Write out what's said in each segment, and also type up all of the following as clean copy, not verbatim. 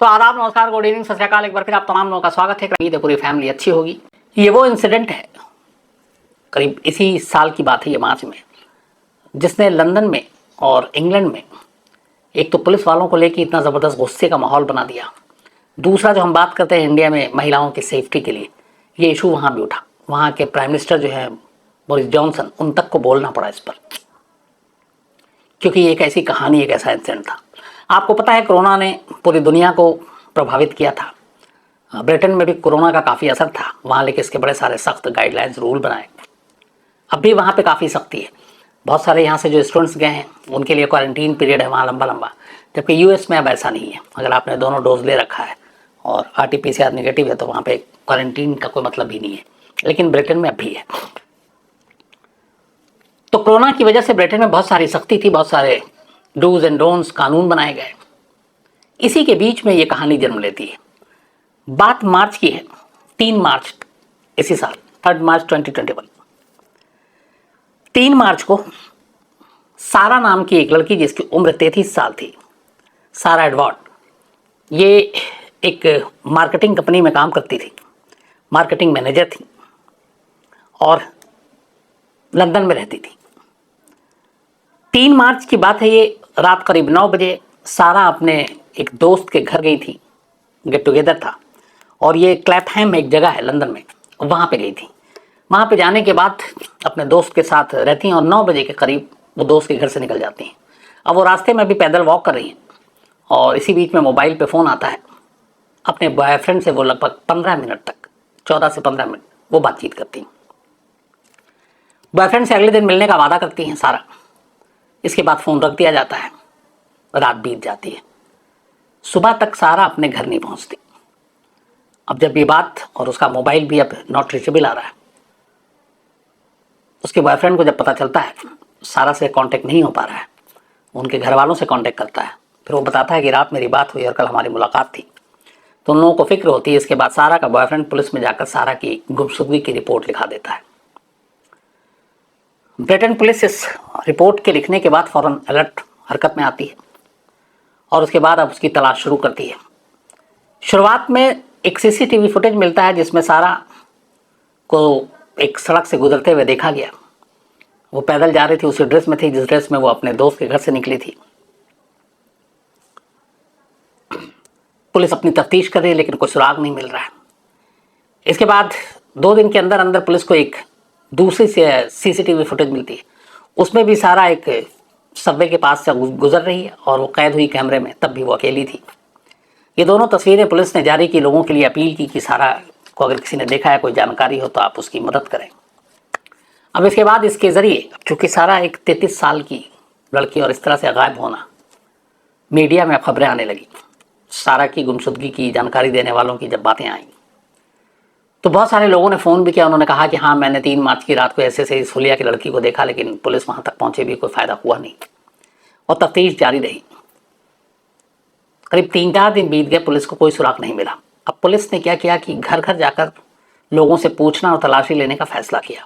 तो आदाब, नमस्कार, गुड इवनिंग, सत श्री अकाल। एक बार फिर आप तमाम लोगों का स्वागत है। उम्मीद है पूरी फैमिली अच्छी होगी। ये वो इंसिडेंट है, करीब इसी साल की बात है, ये मार्च में, जिसने लंदन में और इंग्लैंड में एक तो पुलिस वालों को लेकर इतना ज़बरदस्त गुस्से का माहौल बना दिया। दूसरा, जो हम बात करते हैं इंडिया में महिलाओं की सेफ्टी के लिए, ये इशू वहाँ भी उठा। वहाँ के प्राइम मिनिस्टर जो है बोरिस जॉनसन, उन तक को बोलना पड़ा इस पर, क्योंकि ये एक ऐसी कहानी, एक ऐसा इंसिडेंट था। आपको पता है कोरोना ने पूरी दुनिया को प्रभावित किया था। ब्रिटेन में भी कोरोना का काफ़ी असर था वहाँ, लेकिन इसके बड़े सारे सख्त गाइडलाइंस, रूल बनाए। अब भी वहाँ पे काफ़ी सख्ती है। बहुत सारे यहाँ से जो स्टूडेंट्स गए हैं उनके लिए क्वारंटीन पीरियड है वहाँ लंबा लंबा, जबकि यूएस में अब ऐसा नहीं है। अगर आपने दोनों डोज ले रखा है और RT-PCR नेगेटिव है तो वहाँ पे क्वारंटीन का कोई मतलब ही नहीं है, लेकिन ब्रिटेन में अब भी है। तो कोरोना की वजह से ब्रिटेन में बहुत सारी सख्ती थी, बहुत सारे डूज एंड डोंट्स कानून बनाए गए। इसी के बीच में ये कहानी जन्म लेती है। बात मार्च की है, 3 मार्च इसी साल, 3 मार्च 2021। 3 मार्च को सारा नाम की एक लड़की, जिसकी उम्र 33 साल थी, सारा एडवर्ड, ये एक मार्केटिंग कंपनी में काम करती थी, मार्केटिंग मैनेजर थी और लंदन में रहती थी। 3 मार्च की बात है, ये रात करीब 9 बजे सारा अपने एक दोस्त के घर गई थी, गेट टुगेदर था, और ये क्लैपहैम एक जगह है लंदन में, वहाँ पे गई थी। वहाँ पे जाने के बाद अपने दोस्त के साथ रहती हैं और 9 बजे के करीब वो दोस्त के घर से निकल जाती हैं। अब वो रास्ते में भी पैदल वॉक कर रही हैं और इसी बीच में मोबाइल पे फ़ोन आता है। अपने बॉयफ्रेंड से वो लगभग 15 मिनट तक, 14 से 15 मिनट वो बातचीत करती हैं। बॉयफ्रेंड से अगले दिन मिलने का वादा करती हैं सारा। इसके बाद फ़ोन रख दिया जाता है, रात बीत जाती है, सुबह तक सारा अपने घर नहीं पहुंचती। अब जब ये बात, और उसका मोबाइल भी अब नॉट रीचेबल आ रहा है, उसके बॉयफ्रेंड को जब पता चलता है सारा से कांटेक्ट नहीं हो पा रहा है, उनके घर वालों से कांटेक्ट करता है। फिर वो बताता है कि रात मेरी बात हुई और कल हमारी मुलाकात थी। तो उन लोगों को फिक्र होती है। इसके बाद सारा का बॉयफ्रेंड पुलिस में जाकर सारा की गुमशुदगी की रिपोर्ट लिखा देता है। ब्रिटेन पुलिस इस रिपोर्ट के लिखने के बाद फौरन अलर्ट हरकत में आती है और उसके बाद अब उसकी तलाश शुरू करती है। शुरुआत में एक CCTV फुटेज मिलता है जिसमें सारा को एक सड़क से गुजरते हुए देखा गया। वो पैदल जा रही थी, उसी ड्रेस में थी जिस ड्रेस में वो अपने दोस्त के घर से निकली थी। पुलिस अपनी तफ्तीश कर रही है लेकिन कोई सुराग नहीं मिल रहा है। इसके बाद 2 दिन के अंदर अंदर पुलिस को एक दूसरी CCTV फुटेज मिलती है। उसमें भी सारा एक सबवे के पास से गुजर रही है और वो कैद हुई कैमरे में, तब भी वो अकेली थी। ये दोनों तस्वीरें पुलिस ने जारी की, लोगों के लिए अपील की कि सारा को अगर किसी ने देखा है, कोई जानकारी हो तो आप उसकी मदद करें। अब इसके बाद इसके ज़रिए, चूँकि सारा एक 33 साल की लड़की और इस तरह से गायब होना, मीडिया में खबरें आने लगी। सारा की गुमशुदगी की जानकारी देने वालों की जब बातें आई तो बहुत सारे लोगों ने फ़ोन भी किया। उन्होंने कहा कि हाँ, मैंने 3 मार्च की रात को ऐसे से इस हुलिया की लड़की को देखा, लेकिन पुलिस वहाँ तक पहुँचे भी कोई फ़ायदा हुआ नहीं और तफ्तीश जारी रही। करीब 3-4 दिन बीत गए, पुलिस को कोई सुराग नहीं मिला। अब पुलिस ने क्या किया कि घर घर जाकर लोगों से पूछना और तलाशी लेने का फैसला किया।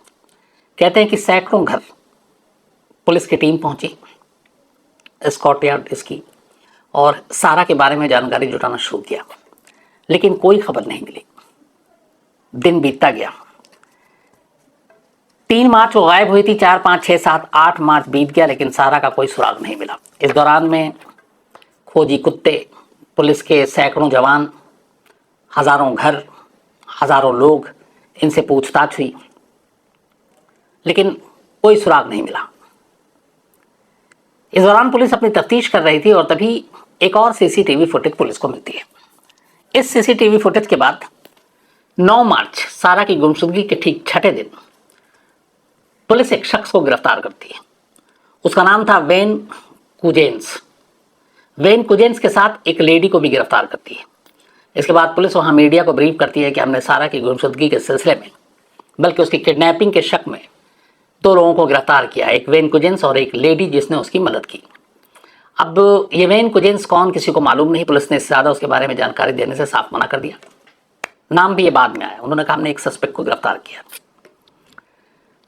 कहते हैं कि सैकड़ों घर पुलिस की टीम पहुंची, स्कॉटलैंड इसकी, और सारा के बारे में जानकारी जुटाना शुरू किया, लेकिन कोई खबर नहीं मिली। दिन बीतता गया। 3 मार्च को गायब हुई थी, 4, 5, 6, 7, 8 मार्च बीत गया, लेकिन सारा का कोई सुराग नहीं मिला। इस दौरान में खोजी कुत्ते, पुलिस के सैकड़ों जवान, हज़ारों घर, हज़ारों लोग, इनसे पूछताछ हुई, लेकिन कोई सुराग नहीं मिला। इस दौरान पुलिस अपनी तफ्तीश कर रही थी और तभी एक और CCTV फुटेज पुलिस को मिलती है। इस CCTV फुटेज के बाद 9 मार्च, सारा की गुमशुदगी के ठीक 6ठे दिन, पुलिस एक शख्स को गिरफ्तार करती है। उसका नाम था वेन कुजेंस। वेन कुजेंस के साथ एक लेडी को भी गिरफ्तार करती है। इसके बाद पुलिस वहाँ मीडिया को ब्रीफ करती है कि हमने सारा की गुमशुदगी के सिलसिले में, बल्कि उसकी किडनैपिंग के शक में 2 लोगों को गिरफ्तार किया, एक वेन कुजेंस और एक लेडी जिसने उसकी मदद की। अब ये वेन कुजेंस कौन, किसी को मालूम नहीं। पुलिस ने इससे ज़्यादा उसके बारे में जानकारी देने से साफ मना कर दिया। नाम भी ये बाद में आया। उन्होंने कहा हमने एक सस्पेक्ट को गिरफ्तार किया।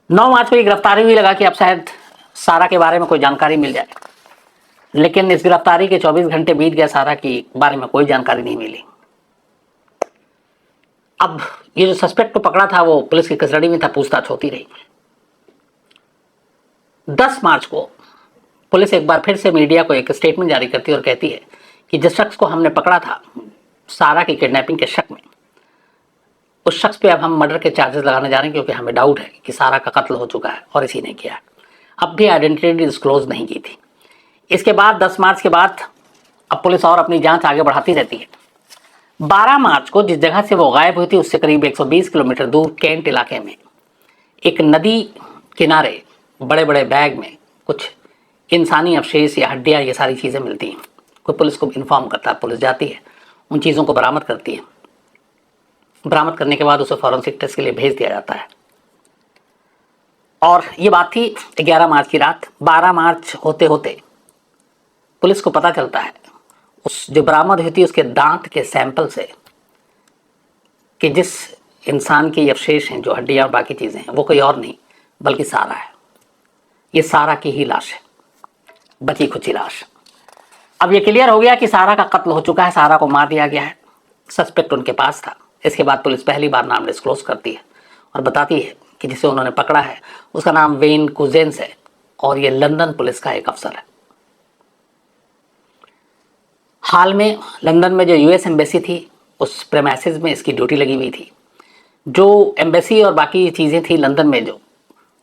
9 मार्च को ये गिरफ्तारी हुई, लगा कि अब शायद सारा के बारे में कोई जानकारी मिल जाए। लेकिन इस गिरफ्तारी के 24 घंटे बीत गए, सारा के बारे में कोई जानकारी नहीं मिली। अब ये जो सस्पेक्ट को पकड़ा था वो पुलिस की कस्टडी में था, पूछताछ होती रही। 10 मार्च को पुलिस एक बार फिर से मीडिया को एक स्टेटमेंट जारी करती है और कहती है कि जिस शख्स को हमने पकड़ा था सारा की किडनैपिंग के शक में, उस शख्स पे अब हम मर्डर के चार्जेस लगाने जा रहे हैं, क्योंकि हमें डाउट है कि सारा का कत्ल हो चुका है और इसी ने किया है। अब भी आइडेंटिटी डिस्क्लोज नहीं की थी। इसके बाद 10 मार्च के बाद अब पुलिस और अपनी जांच आगे बढ़ाती रहती है। 12 मार्च को जिस जगह से वो गायब हुई थी उससे करीब 120 किलोमीटर दूर कैंट इलाके में एक नदी किनारे बड़े बड़े बैग में कुछ इंसानी अवशेष या हड्डियाँ, ये सारी चीज़ें मिलती हैं। कोई पुलिस को इन्फॉर्म करता है, पुलिस जाती है, उन चीज़ों को बरामद करती है। बरामद करने के बाद उसे फॉरेंसिक टेस्ट के लिए भेज दिया जाता है। और ये बात थी 11 मार्च की रात। 12 मार्च होते होते पुलिस को पता चलता है उस जो बरामद हुई थी उसके दांत के सैंपल से कि जिस इंसान के अवशेष हैं, जो हड्डियाँ और बाकी चीज़ें हैं, वो कोई और नहीं बल्कि सारा है। ये सारा की ही लाश है, बची खुची लाश। अब ये क्लियर हो गया कि सारा का कत्ल हो चुका है, सारा को मार दिया गया है। सस्पेक्ट उनके पास था। इसके बाद पुलिस पहली बार नाम डिस्क्लोज करती है और बताती है कि जिसे उन्होंने पकड़ा है उसका नाम वेन कुजेंस है और ये लंदन पुलिस का एक अफसर है। हाल में लंदन में जो यूएस एम्बेसी थी उस प्रेमाइसेस में इसकी ड्यूटी लगी हुई थी। जो एम्बेसी और बाकी चीज़ें थी लंदन में, जो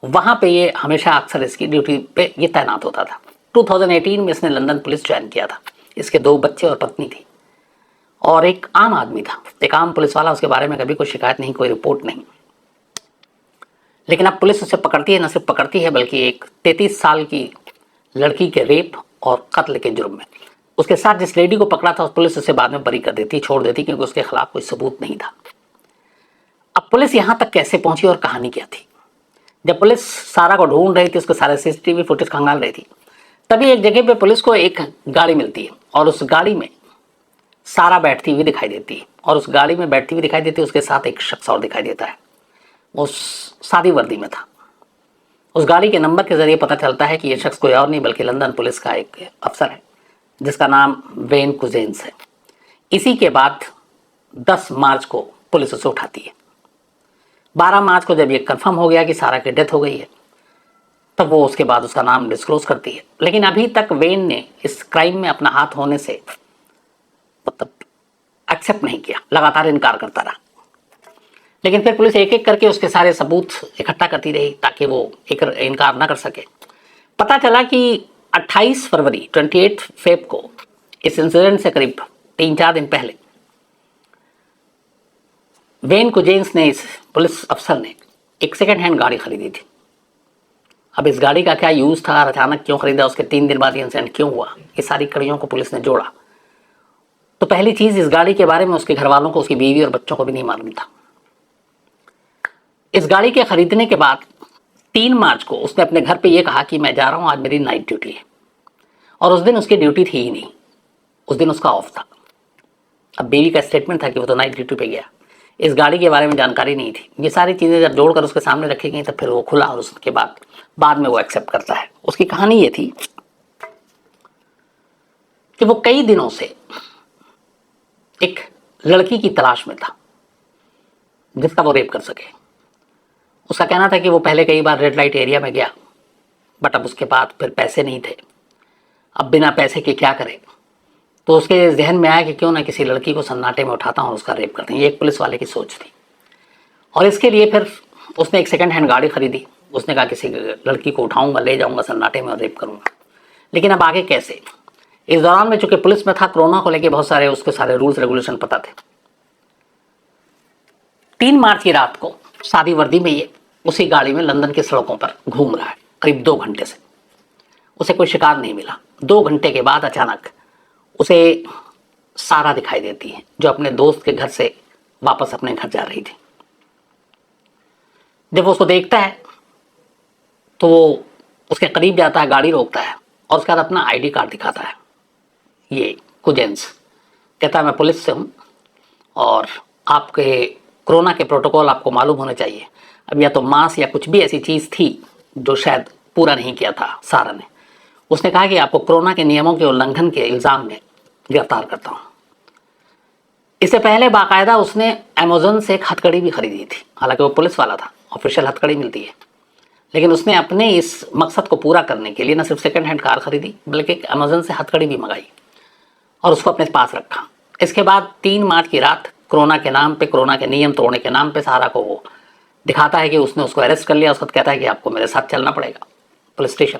वहाँ पे ये हमेशा अक्सर इसकी ड्यूटी पे ये तैनात होता था। 2018 में इसने लंदन पुलिस ज्वाइन किया था। इसके 2 बच्चे और पत्नी थी और एक आम आदमी था, एक आम पुलिस वाला। उसके बारे में कभी कोई शिकायत नहीं, कोई रिपोर्ट नहीं। लेकिन अब पुलिस उसे पकड़ती है, न सिर्फ पकड़ती है बल्कि एक 33 साल की लड़की के रेप और कत्ल के जुर्म में उसके साथ जिस लेडी को पकड़ा था पुलिस उसे बाद में बरी कर देती, छोड़ देती, क्योंकि उसके खिलाफ कोई सबूत नहीं था। अब पुलिस यहाँ तक कैसे पहुंची और कहानी क्या थी? जब पुलिस सारा को ढूंढ रही थी, उसके सारे सीसीटीवी फुटेज खंगाल रही थी, तभी एक जगह पे पुलिस को एक गाड़ी मिलती है और उस गाड़ी में सारा बैठती हुई दिखाई देती है। और उस गाड़ी में बैठती हुई दिखाई देती है, उसके साथ एक शख्स और दिखाई देता है, वो सादी वर्दी में था। उस गाड़ी के नंबर के जरिए पता चलता है कि यह शख्स कोई और नहीं बल्कि लंदन पुलिस का एक अफसर है जिसका नाम वेन कुजेंस है। इसी के बाद 10 मार्च को पुलिस उसे उठाती है। 12 मार्च को जब ये कंफर्म हो गया कि सारा की डेथ हो गई है, तब वो उसके बाद उसका नाम डिस्क्लोज करती है। लेकिन अभी तक वेन ने इस क्राइम में अपना हाथ होने से मतलब एक्सेप्ट नहीं किया, लगातार इनकार करता रहा। लेकिन फिर पुलिस एक एक करके उसके सारे सबूत इकट्ठा करती रही ताकि वो इनकार ना कर सके। पता चला कि 28 फरवरी 28 फेब को इस इंसिडेंट से करीब 3-4 दिन पहले वेन कुजेंस ने, इस पुलिस अफसर ने, एक सेकेंड हैंड गाड़ी खरीदी थी। अब इस गाड़ी का क्या यूज़ था, अचानक क्यों खरीदा, उसके 3 दिन बाद ये इंसिडेंट क्यों हुआ, ये सारी कड़ियों को पुलिस ने जोड़ा। तो पहली चीज़, इस गाड़ी के बारे में उसके घर वालों को, उसकी बीवी और बच्चों को भी नहीं मालूम था। इस गाड़ी के खरीदने के बाद 3 मार्च को उसने अपने घर पे ये कहा कि मैं जा रहा हूँ, आज मेरी नाइट ड्यूटी है। और उस दिन उसकी ड्यूटी थी ही नहीं, उस दिन उसका ऑफ था। अब बीवी का स्टेटमेंट था कि वो तो नाइट ड्यूटी पे गया, इस गाड़ी के बारे में जानकारी नहीं थी। ये सारी चीज़ें जब जोड़कर उसके सामने रखी गई तब फिर वो खुला और उसके बाद में वो एक्सेप्ट करता है। उसकी कहानी ये थी कि वो कई दिनों से एक लड़की की तलाश में था जिसका वो रेप कर सके। उसका कहना था कि वो पहले कई बार रेड लाइट एरिया में गया, बट अब उसके बाद फिर पैसे नहीं थे, अब बिना पैसे के क्या करे। तो उसके जहन में आया कि क्यों ना किसी लड़की को सन्नाटे में उठाता हूँ और उसका रेप करते हैं। ये एक पुलिस वाले की सोच थी। और इसके लिए फिर उसने एक सेकंड हैंड गाड़ी खरीदी। उसने कहा किसी लड़की को उठाऊंगा, ले जाऊंगा सन्नाटे में और रेप करूंगा। लेकिन अब आगे कैसे? इस दौरान में चूंकि पुलिस में था, कोरोना को लेकर बहुत सारे उसके सारे रूल्स रेगुलेशन पता थे। 3 मार्च की रात को सादी वर्दी में ये उसी गाड़ी में लंदन की सड़कों पर घूम रहा है करीब 2 घंटे से। उसे कोई शिकार नहीं मिला। 2 घंटे के बाद अचानक उसे सारा दिखाई देती है, जो अपने दोस्त के घर से वापस अपने घर जा रही थी। जब वो उसको देखता है तो वो उसके करीब जाता है, गाड़ी रोकता है और उसके बाद अपना आईडी कार्ड दिखाता है। ये कुजेंस कहता है मैं पुलिस से हूँ और आपके कोरोना के प्रोटोकॉल आपको मालूम होने चाहिए। अब या तो मास्क या कुछ भी ऐसी चीज़ थी जो शायद पूरा नहीं किया था सारा ने। उसने कहा कि आपको कोरोना के नियमों के उल्लंघन के इल्ज़ाम में गिरफ्तार करता हूँ। इससे पहले बाकायदा उसने अमेज़न से एक हथकड़ी भी खरीदी थी, हालांकि वो पुलिस वाला था, ऑफिशियल हथकड़ी मिलती है, लेकिन उसने अपने इस मकसद को पूरा करने के लिए न सिर्फ सेकंड हैंड कार खरीदी बल्कि अमेज़न से हथकड़ी भी मंगाई और उसको अपने पास रखा। इसके बाद 3 मार्च की रात कोरोना के नाम पे, कोरोना के नियम तोड़ने के नाम पे सहारा को वो दिखाता है कि उसने उसको अरेस्ट कर लिया। उसको कहता है कि आपको मेरे साथ चलना पड़ेगा पुलिस स्टेशन।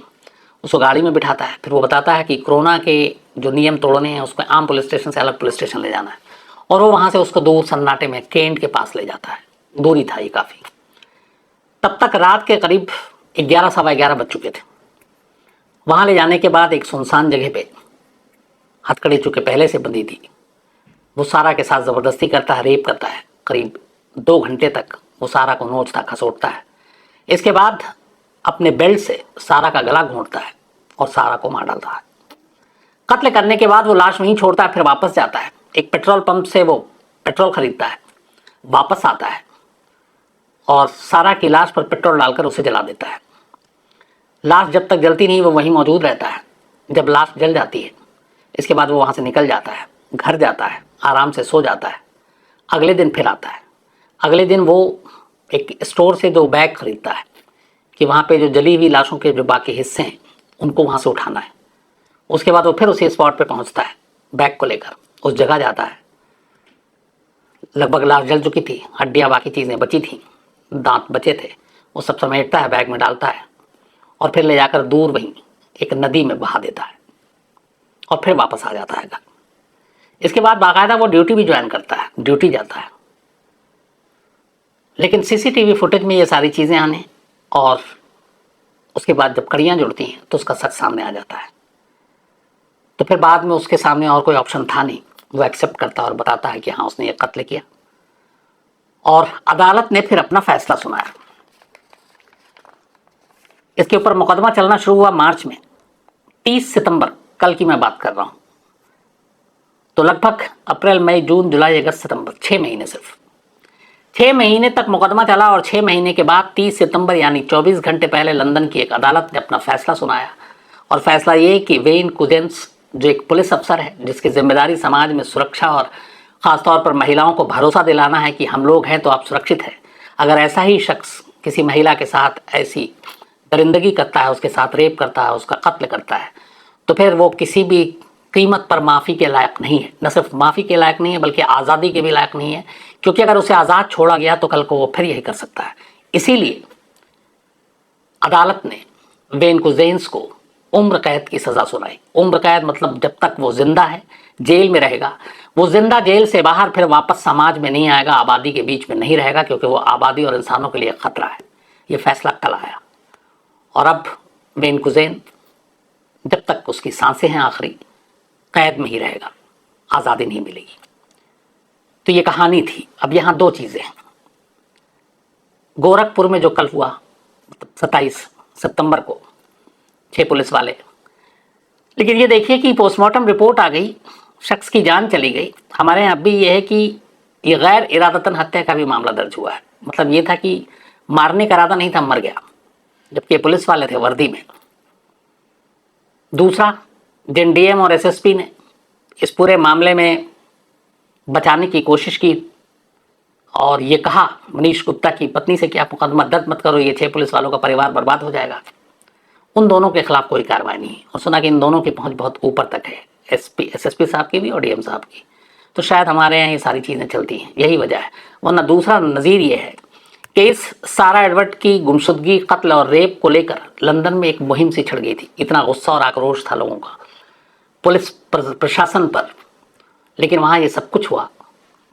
उसको गाड़ी में बिठाता है, फिर वो बताता है कि कोरोना के जो नियम तोड़ने हैं उसको आम पुलिस स्टेशन से अलग पुलिस स्टेशन ले जाना है, और वो वहाँ से उसको दूर सन्नाटे में कैंट के पास ले जाता है। दूरी था ये काफ़ी। तब तक रात के करीब 11 सवा 11 बज चुके थे। वहाँ ले जाने के बाद एक सुनसान जगह पे हथकड़ी चूँकि पहले से बंधी थी, वो सारा के साथ ज़बरदस्ती करता है, रेप करता है। करीब 2 घंटे तक वो सारा को नोचता खसोटता है। इसके बाद अपने बेल्ट से सारा का गला घोंटता है और सारा को मार डालता है। कत्ल करने के बाद वो लाश वहीं छोड़ता है, फिर वापस जाता है। एक पेट्रोल पंप से वो पेट्रोल खरीदता है, वापस आता है और सारा की लाश पर पेट्रोल डालकर उसे जला देता है। लाश जब तक जलती नहीं वो वहीं मौजूद रहता है। जब लाश जल जाती है इसके बाद वो वहाँ से निकल जाता है, घर जाता है, आराम से सो जाता है। अगले दिन फिर आता है। अगले दिन वो एक स्टोर से 2 बैग खरीदता है कि वहाँ पे जो जली हुई लाशों के जो बाकी हिस्से हैं उनको वहाँ से उठाना है। उसके बाद वो फिर उसी स्पॉट पे पहुँचता है, बैग को लेकर उस जगह जाता है। लगभग लाश जल चुकी थी, हड्डियाँ बाकी चीज़ें बची थी, दांत बचे थे, वो सब समेटता है, बैग में डालता है और फिर ले जाकर दूर वहीं एक नदी में बहा देता है और फिर वापस आ जाता है घर। इसके बाद बाकायदा वो ड्यूटी भी ज्वाइन करता है, ड्यूटी जाता है। लेकिन सीसीटीवी फुटेज में ये सारी चीज़ें आने और उसके बाद जब कड़ियाँ जुड़ती हैं तो उसका सच सामने आ जाता है। तो फिर बाद में उसके सामने और कोई ऑप्शन था नहीं, वो एक्सेप्ट करता है और बताता है कि हाँ उसने ये कत्ल किया। और अदालत ने फिर अपना फैसला सुनाया। इसके ऊपर मुकदमा चलना शुरू हुआ मार्च में, 30 सितंबर, कल की मैं बात कर रहा हूँ। तो लगभग अप्रैल, मई, जून, जुलाई, अगस्त, सितंबर, 6 महीने, सिर्फ 6 महीने तक मुकदमा चला। और 6 महीने के बाद 30 सितंबर यानी 24 घंटे पहले लंदन की एक अदालत ने अपना फैसला सुनाया। और फैसला ये कि वेन कुजेंस, जो एक पुलिस अफसर है जिसकी जिम्मेदारी समाज में सुरक्षा और ख़ासतौर पर महिलाओं को भरोसा दिलाना है कि हम लोग हैं तो आप सुरक्षित हैं, अगर ऐसा ही शख्स किसी महिला के साथ ऐसी दरिंदगी करता है, उसके साथ रेप करता है, उसका कत्ल करता है, तो फिर वो किसी भी कीमत पर माफ़ी के लायक नहीं है। न सिर्फ माफ़ी के लायक नहीं है बल्कि आज़ादी के भी लायक नहीं है, क्योंकि अगर उसे आज़ाद छोड़ा गया तो कल को वो फिर यही कर सकता है। इसीलिए अदालत ने वेन कुजेंस को उम्र कैद की सज़ा सुनाई। उम्र कैद मतलब जब तक वो जिंदा है जेल में रहेगा, वो जिंदा जेल से बाहर फिर वापस समाज में नहीं आएगा, आबादी के बीच में नहीं रहेगा, क्योंकि वो आबादी और इंसानों के लिए खतरा है। ये फैसला कल आया और अब वेन कुजेन जब तक उसकी सांसें हैं आखिरी कैद में ही रहेगा, आज़ादी नहीं मिलेगी। तो ये कहानी थी। अब यहाँ 2 चीज़ें हैं। गोरखपुर में जो कल हुआ, 27 सितंबर को 6 पुलिस वाले, लेकिन ये देखिए कि पोस्टमार्टम रिपोर्ट आ गई, शख्स की जान चली गई। हमारे यहाँ अब भी ये है कि ये गैर इरादतन हत्या का भी मामला दर्ज हुआ है। मतलब ये था कि मारने का इरादा नहीं था, मर गया, जबकि पुलिस वाले थे वर्दी में। दूसरा, जिन डीएम और एसएसपी ने इस पूरे मामले में बचाने की कोशिश की और ये कहा मनीष गुप्ता की पत्नी से कि आप मुकदमा दर्ज मत करो, ये 6 पुलिस वालों का परिवार बर्बाद हो जाएगा, उन दोनों के खिलाफ कोई कार्रवाई नहीं। और सुना कि इन दोनों की पहुंच बहुत ऊपर तक है, एसएसपी साहब की भी और डीएम साहब की। तो शायद हमारे यहाँ ये सारी चीज़ें चलती हैं, यही वजह है। वरना दूसरा नज़ीर ये है कि इस सारा एडवर्ड की गुमशुदगी, कत्ल और रेप को लेकर लंदन में एक मुहिम सी छिड़ गई थी। इतना गुस्सा और आक्रोश था लोगों का पुलिस प्रशासन पर। लेकिन वहाँ ये सब कुछ हुआ,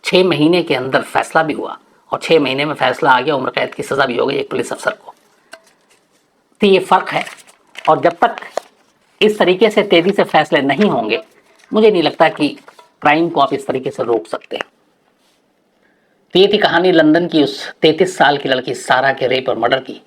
6 महीने के अंदर फैसला भी हुआ और 6 महीने में फैसला आ गया, उम्र कैद की सज़ा भी हो गई एक पुलिस अफसर को। तो ये फ़र्क है। और जब तक इस तरीके से तेज़ी से फैसले नहीं होंगे, मुझे नहीं लगता कि क्राइम को आप इस तरीके से रोक सकते हैं। तो ये थी कहानी लंदन की उस 33 साल की लड़की सारा के रेप और मर्डर की,